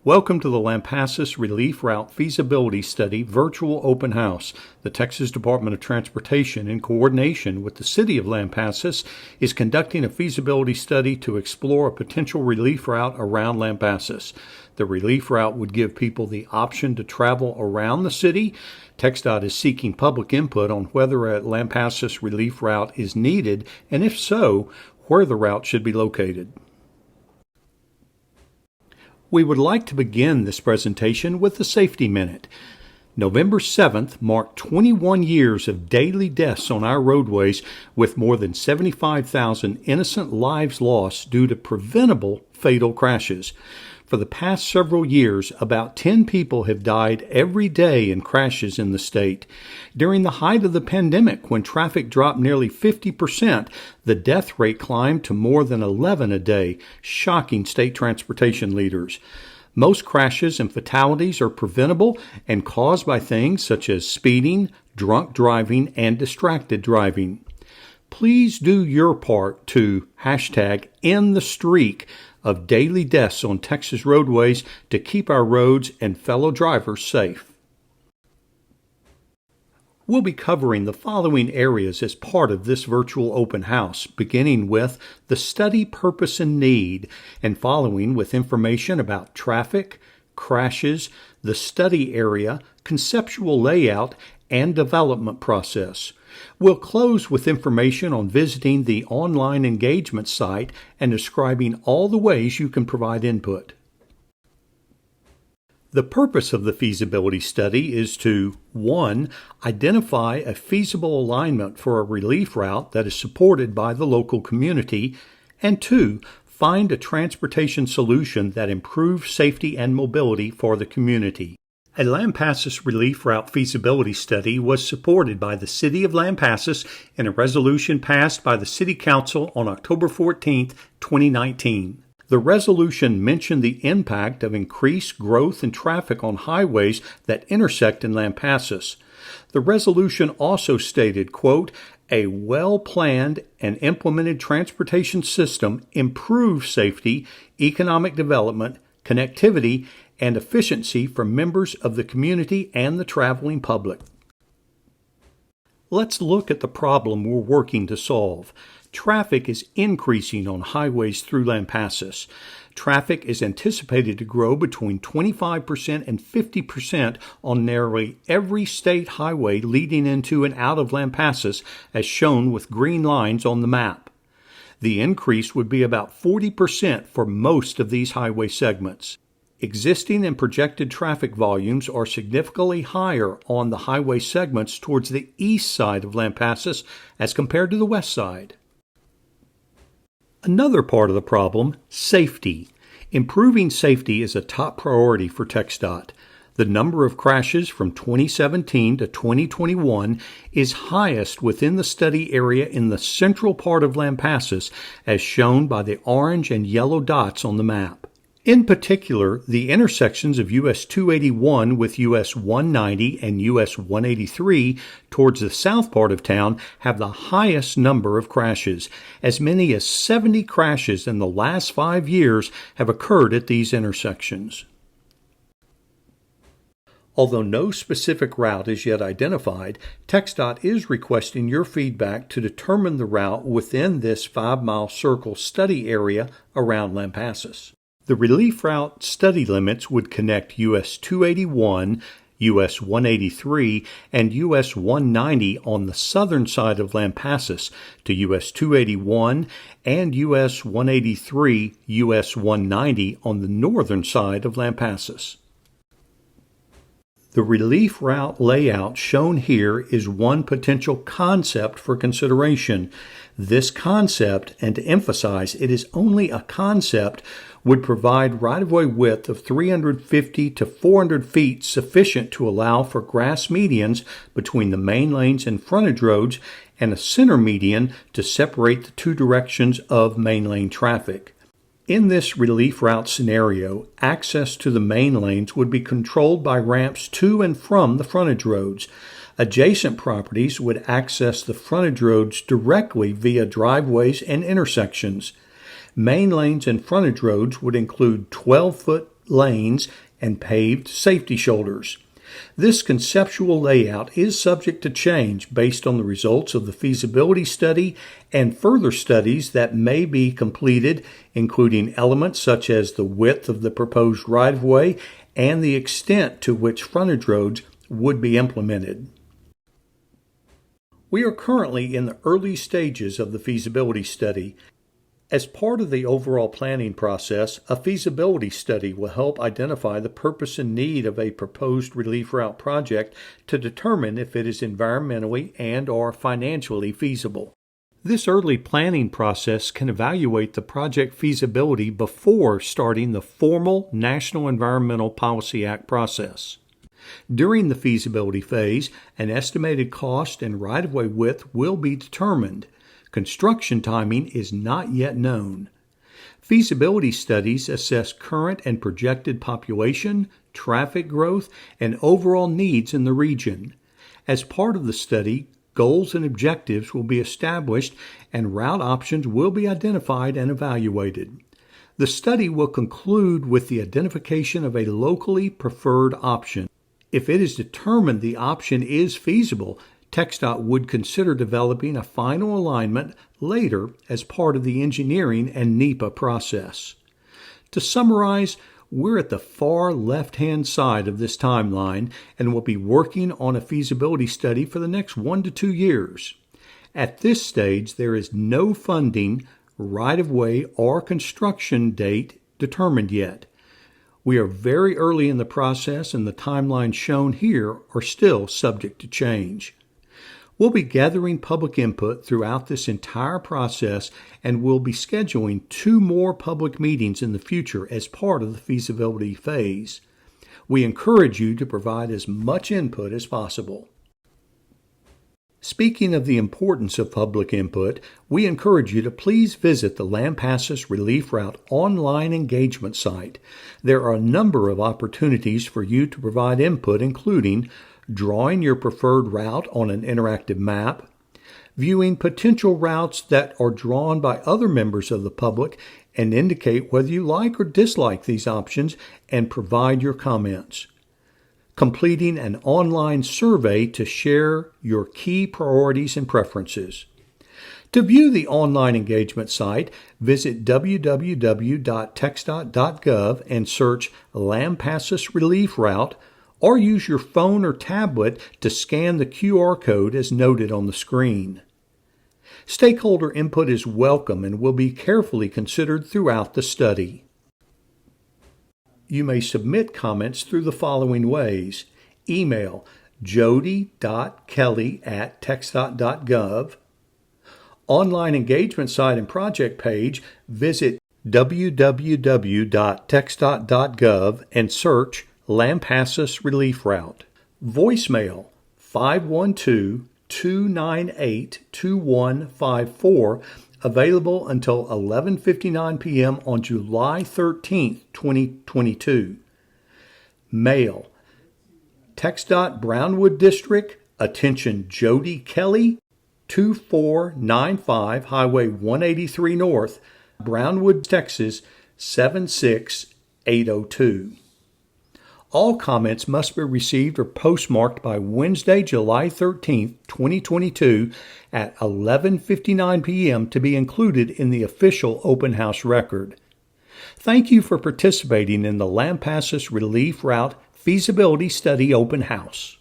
Welcome to the Lampasas Relief Route Feasibility Study Virtual Open House. The Texas Department of Transportation, in coordination with the City of Lampasas, is conducting a feasibility study to explore a potential relief route around Lampasas. The relief route would give people the option to travel around the city. TxDOT is seeking public input on whether a Lampasas relief route is needed, and if so, where the route should be located. We would like to begin this presentation with the Safety Minute. November 7th marked 21 years of daily deaths on our roadways, with more than 75,000 innocent lives lost due to preventable fatal crashes. For the past several years, about 10 people have died every day in crashes in the state. During the height of the pandemic, when traffic dropped nearly 50%, the death rate climbed to more than 11 a day, shocking state transportation leaders. Most crashes and fatalities are preventable and caused by things such as speeding, drunk driving, and distracted driving. Please do your part to #end the streak of daily deaths on Texas roadways to keep our roads and fellow drivers safe. We'll be covering the following areas as part of this virtual open house, beginning with the study purpose and need, and following with information about traffic, crashes, the study area, conceptual layout, and development process. We'll close with information on visiting the online engagement site and describing all the ways you can provide input. The purpose of the feasibility study is to 1. Identify a feasible alignment for a relief route that is supported by the local community, and 2. Find a transportation solution that improves safety and mobility for the community. A Lampasas Relief Route feasibility study was supported by the City of Lampasas in a resolution passed by the City Council on October 14, 2019. The resolution mentioned the impact of increased growth in traffic on highways that intersect in Lampasas. The resolution also stated, quote, "A well-planned and implemented transportation system improves safety, economic development, connectivity, and efficiency for members of the community and the traveling public." Let's look at the problem we're working to solve. Traffic is increasing on highways through Lampasas. Traffic is anticipated to grow between 25% and 50% on nearly every state highway leading into and out of Lampasas, as shown with green lines on the map. The increase would be about 40% for most of these highway segments. Existing and projected traffic volumes are significantly higher on the highway segments towards the east side of Lampasas as compared to the west side. Another part of the problem, safety. Improving safety is a top priority for TxDOT. The number of crashes from 2017 to 2021 is highest within the study area in the central part of Lampasas, as shown by the orange and yellow dots on the map. In particular, the intersections of US 281 with US 190 and US 183 towards the south part of town have the highest number of crashes. As many as 70 crashes in the last 5 years have occurred at these intersections. Although no specific route is yet identified, TxDOT is requesting your feedback to determine the route within this 5-mile circle study area around Lampasas. The relief route study limits would connect US 281, US 183, and US 190 on the southern side of Lampasas to US 281 and US 183, US 190 on the northern side of Lampasas. The relief route layout shown here is one potential concept for consideration. This concept, and to emphasize it is only a concept, would provide right-of-way width of 350 to 400 feet sufficient to allow for grass medians between the main lanes and frontage roads and a center median to separate the two directions of main lane traffic. In this relief route scenario, access to the main lanes would be controlled by ramps to and from the frontage roads. Adjacent properties would access the frontage roads directly via driveways and intersections. Main lanes and frontage roads would include 12-foot lanes and paved safety shoulders. This conceptual layout is subject to change based on the results of the feasibility study and further studies that may be completed, including elements such as the width of the proposed right-of-way and the extent to which frontage roads would be implemented. We are currently in the early stages of the feasibility study. As part of the overall planning process, a feasibility study will help identify the purpose and need of a proposed relief route project to determine if it is environmentally and/or financially feasible. This early planning process can evaluate the project feasibility before starting the formal National Environmental Policy Act process. During the feasibility phase, an estimated cost and right-of-way width will be determined. Construction timing is not yet known. Feasibility studies assess current and projected population, traffic growth, and overall needs in the region. As part of the study, goals and objectives will be established and route options will be identified and evaluated. The study will conclude with the identification of a locally preferred option. If it is determined the option is feasible, TxDOT would consider developing a final alignment later as part of the engineering and NEPA process. To summarize, we're at the far left-hand side of this timeline and will be working on a feasibility study for the next 1 to 2 years. At this stage, there is no funding, right-of-way, or construction date determined yet. We are very early in the process and the timelines shown here are still subject to change. We'll be gathering public input throughout this entire process and we'll be scheduling 2 more public meetings in the future as part of the feasibility phase. We encourage you to provide as much input as possible. Speaking of the importance of public input, we encourage you to please visit the Lampasas Relief Route online engagement site. There are a number of opportunities for you to provide input, including drawing your preferred route on an interactive map, viewing potential routes that are drawn by other members of the public and indicate whether you like or dislike these options and provide your comments, completing an online survey to share your key priorities and preferences. To view the online engagement site, visit www.txdot.gov and search Lampasas Relief Route, or use your phone or tablet to scan the QR code as noted on the screen. Stakeholder input is welcome and will be carefully considered throughout the study. You may submit comments through the following ways. Email jody.kelly@txdot.gov. Online engagement site and project page, visit www.txdot.gov and search Lampasas Relief Route. Voicemail 512-298-2154, available until 11:59 p.m. on July 13, 2022. Mail TxDOT Brownwood District, attention Jody Kelly, 2495 Highway 183 North, Brownwood, Texas 76802. All comments must be received or postmarked by Wednesday, July 13, 2022 at 11:59 p.m. to be included in the official open house record. Thank you for participating in the Lampasas Relief Route Feasibility Study Open House.